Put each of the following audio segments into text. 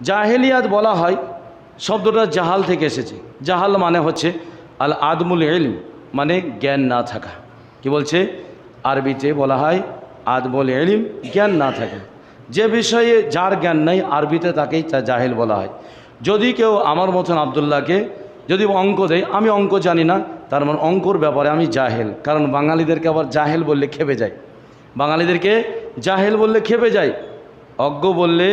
জাহেলিয়াত বলা হয় শব্দটা জাহাল থেকে এসেছে। জাহাল মানে হচ্ছে আল আদমুল ইলম, মানে জ্ঞান না থাকা। কি বলছে? আরবিতে বলা হয় আদমুল ইলম, জ্ঞান না থাকা। যে বিষয়ে যার জ্ঞান নেই আরবিতে তাকেই জাহেল বলা হয়। যদি কেউ আমার মতন আবদুল্লাহকে যদি অঙ্ক দেয়, আমি অঙ্ক জানি না, তার মানে অঙ্কর ব্যাপারে আমি জাহেল। কারণ বাঙালিদেরকে আবার জাহেল বললে খেপে যায়, বাঙালিদেরকে জাহেল বললে খেপে যায়। অজ্ঞ বললে,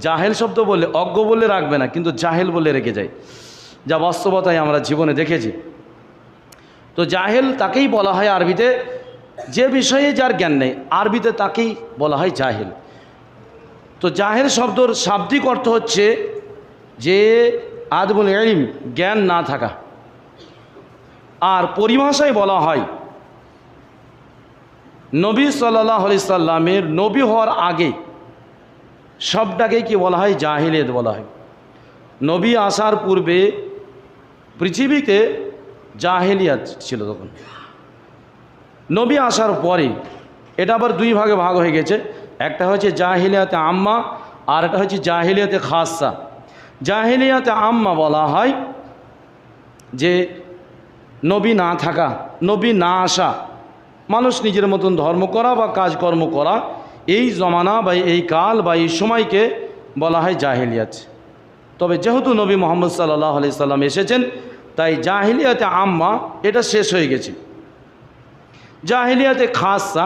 জাহেল শব্দ বললে, অজ্ঞ বললে রাখবে না, কিন্তু জাহেল বললে রেখে যায়, যা বাস্তবতায় আমরা জীবনে দেখেছি। তো জাহেল তাকেই বলা হয় আরবিতে, যে বিষয়ে যার জ্ঞান নেই, আরবিতে তাকেই বলা হয় জাহেল। তো জাহেল শব্দর শাব্দিক অর্থ হচ্ছে যে আদমুল ইলম, জ্ঞান না থাকা। আর পরিভাষায় বলা হয় নবী সাল্লাল্লাহু আলাইহি সাল্লামের নবী হওয়ার আগে সবটাকে কি বলা হয়? জাহিলিয়াত বলা হয়। নবী আসার পূর্বে পৃথিবীতে জাহিলিয়াত ছিল। তখন নবী আসার পরে এটা আবার দুই ভাগে ভাগ হয়ে গেছে। একটা হচ্ছে জাহিলিয়াতে আম্মা, আর একটা হচ্ছে জাহিলিয়াতে খাসা। জাহিলিয়াতে আম্মা বলা হয় যে নবী না থাকা, নবী না আসা, মানুষ নিজের মতন ধর্ম করা বা কাজকর্ম করা, এই জমানা বা এই কাল বা এই সময়কে বলা হয় জাহিলিয়াত। তবে যেহেতু নবী মুহাম্মদ সাল্লাল্লাহু আলাইহি সাল্লাম এসেছেন, তাই জাহিলিয়াতে আম্মা এটা শেষ হয়ে গেছে। জাহিলিয়াতে খাসা,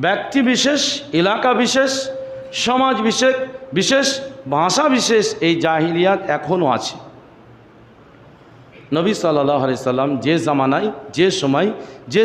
ব্যক্তি বিশেষ, এলাকা বিশেষ, সমাজ বিশেষ, ভাষা বিশেষ, এই জাহিলিয়াত এখনও আছে। নবী সাল্লাল্লাহু আলাইহি সাল্লাম যে জামানায়, যে সময়, যে